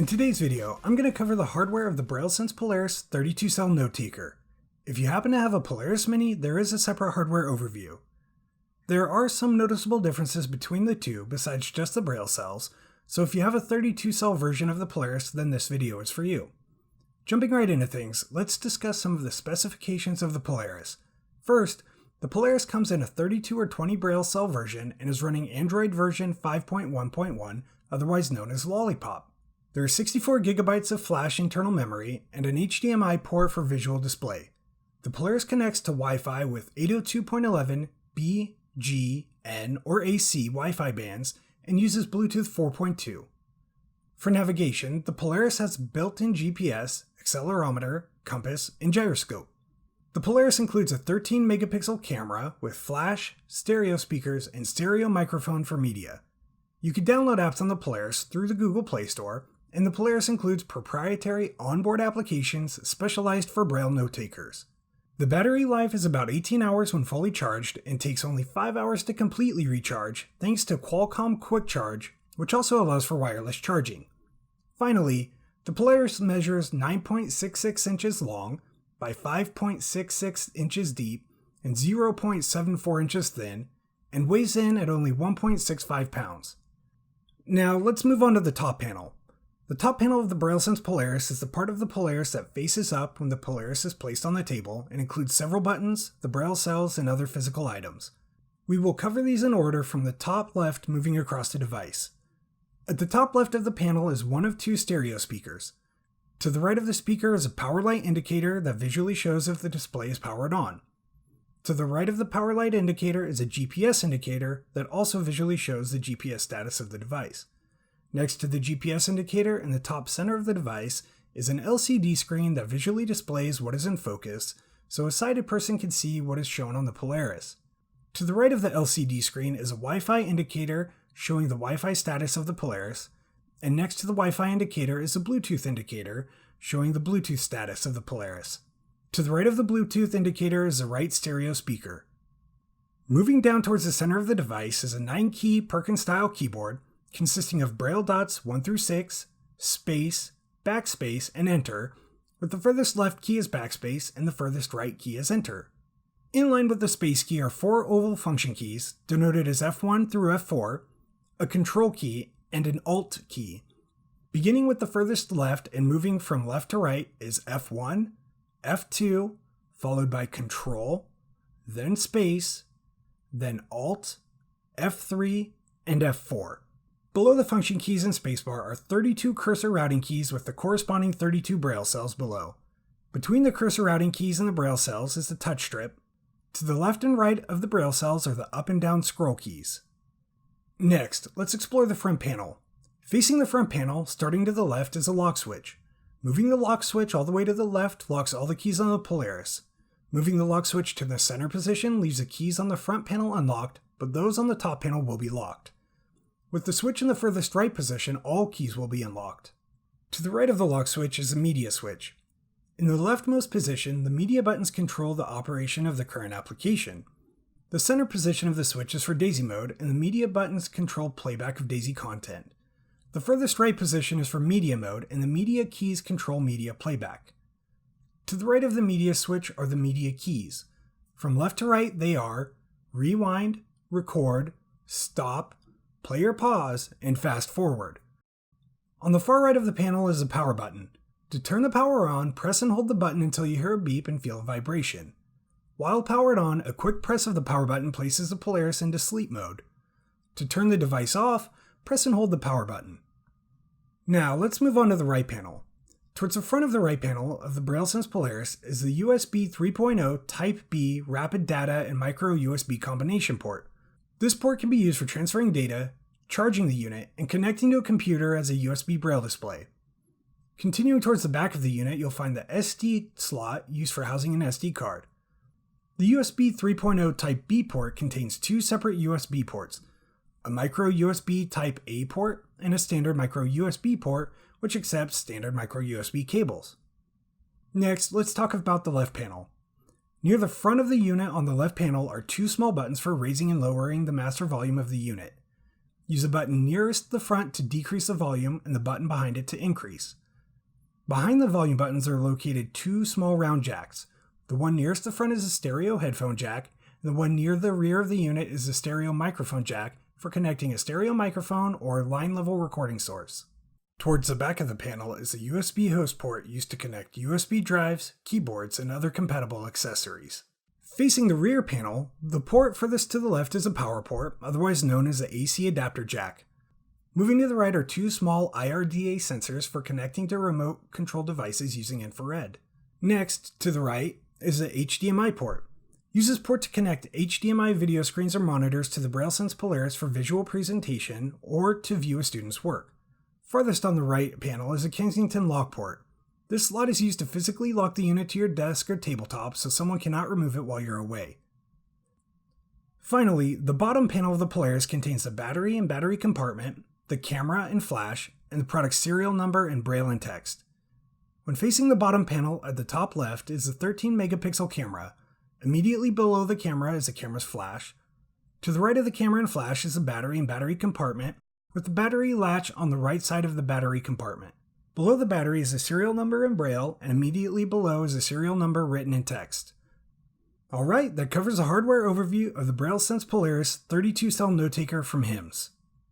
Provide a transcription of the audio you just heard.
In today's video, I'm going to cover the hardware of the BrailleSense Polaris 32-cell note taker. If you happen to have a Polaris Mini, there is a separate hardware overview. There are some noticeable differences between the two besides just the Braille cells, so if you have a 32-cell version of the Polaris, then this video is for you. Jumping right into things, let's discuss some of the specifications of the Polaris. First, the Polaris comes in a 32 or 20 Braille cell version and is running Android version 5.1.1, otherwise known as Lollipop. There are 64 gigabytes of flash internal memory and an HDMI port for visual display. The Polaris connects to Wi-Fi with 802.11 B, G, N, or AC Wi-Fi bands and uses Bluetooth 4.2. For navigation, the Polaris has built-in GPS, accelerometer, compass, and gyroscope. The Polaris includes a 13 megapixel camera with flash, stereo speakers, and stereo microphone for media. You can download apps on the Polaris through the Google Play Store, and the Polaris includes proprietary onboard applications specialized for Braille note takers. The battery life is about 18 hours when fully charged and takes only 5 hours to completely recharge thanks to Qualcomm Quick Charge, which also allows for wireless charging. Finally, the Polaris measures 9.66 inches long by 5.66 inches deep and 0.74 inches thin and weighs in at only 1.65 pounds. Now let's move on to the top panel. The top panel of the BrailleSense Polaris is the part of the Polaris that faces up when the Polaris is placed on the table and includes several buttons, the Braille cells, and other physical items. We will cover these in order from the top left moving across the device. At the top left of the panel is one of two stereo speakers. To the right of the speaker is a power light indicator that visually shows if the display is powered on. To the right of the power light indicator is a GPS indicator that also visually shows the GPS status of the device. Next to the GPS indicator in the top center of the device is an LCD screen that visually displays what is in focus, so a sighted person can see what is shown on the Polaris. To the right of the LCD screen is a Wi-Fi indicator showing the Wi-Fi status of the Polaris, and next to the Wi-Fi indicator is a Bluetooth indicator showing the Bluetooth status of the Polaris. To the right of the Bluetooth indicator is the right stereo speaker. Moving down towards the center of the device is a 9-key Perkins-style keyboard consisting of Braille dots 1 through 6, space, backspace, and enter, with the furthest left key as backspace and the furthest right key as enter. In line with the space key are 4 oval function keys, denoted as F1 through F4, a control key, and an Alt key. Beginning with the furthest left and moving from left to right is F1, F2, followed by Control, then Space, then Alt, F3, and F4. Below the function keys and spacebar are 32 cursor routing keys with the corresponding 32 Braille cells below. Between the cursor routing keys and the Braille cells is the touch strip. To the left and right of the Braille cells are the up and down scroll keys. Next, let's explore the front panel. Facing the front panel, starting to the left, is a lock switch. Moving the lock switch all the way to the left locks all the keys on the Polaris. Moving the lock switch to the center position leaves the keys on the front panel unlocked, but those on the top panel will be locked. With the switch in the furthest right position, all keys will be unlocked. To the right of the lock switch is a media switch. In the leftmost position, the media buttons control the operation of the current application. The center position of the switch is for DAISY mode, and the media buttons control playback of DAISY content. The furthest right position is for media mode, and the media keys control media playback. To the right of the media switch are the media keys. From left to right, they are rewind, record, stop, play or pause, and fast forward. On the far right of the panel is a power button. To turn the power on, press and hold the button until you hear a beep and feel a vibration. While powered on, a quick press of the power button places the Polaris into sleep mode. To turn the device off, press and hold the power button. Now let's move on to the right panel. Towards the front of the right panel of the BrailleSense Polaris is the USB 3.0 Type B rapid data and micro USB combination port. This port can be used for transferring data, charging the unit, and connecting to a computer as a USB Braille display. Continuing towards the back of the unit, you'll find the SD slot used for housing an SD card. The USB 3.0 Type B port contains 2 separate USB ports, a micro USB Type A port and a standard micro USB port which accepts standard micro USB cables. Next, let's talk about the left panel. Near the front of the unit on the left panel are 2 small buttons for raising and lowering the master volume of the unit. Use the button nearest the front to decrease the volume and the button behind it to increase. Behind the volume buttons are located two small round jacks. The one nearest the front is a stereo headphone jack, and the one near the rear of the unit is a stereo microphone jack for connecting a stereo microphone or line-level recording source. Towards the back of the panel is a USB host port used to connect USB drives, keyboards, and other compatible accessories. Facing the rear panel, the port furthest to the left is a power port, otherwise known as the AC adapter jack. Moving to the right are two small IRDA sensors for connecting to remote control devices using infrared. Next, to the right, is the HDMI port. Use this port to connect HDMI video screens or monitors to the BrailleSense Polaris for visual presentation or to view a student's work. Farthest on the right panel is a Kensington lock port. This slot is used to physically lock the unit to your desk or tabletop so someone cannot remove it while you're away. Finally, the bottom panel of the Polaris contains the battery and battery compartment, the camera and flash, and the product's serial number in Braille and text. When facing the bottom panel at the top left is the 13 megapixel camera. Immediately below the camera is the camera's flash. To the right of the camera and flash is the battery and battery compartment, with the battery latch on the right side of the battery compartment. Below the battery is the serial number in Braille, and immediately below is the serial number written in text. Alright, that covers a hardware overview of the BrailleSense Polaris 32-cell note taker from HIMS.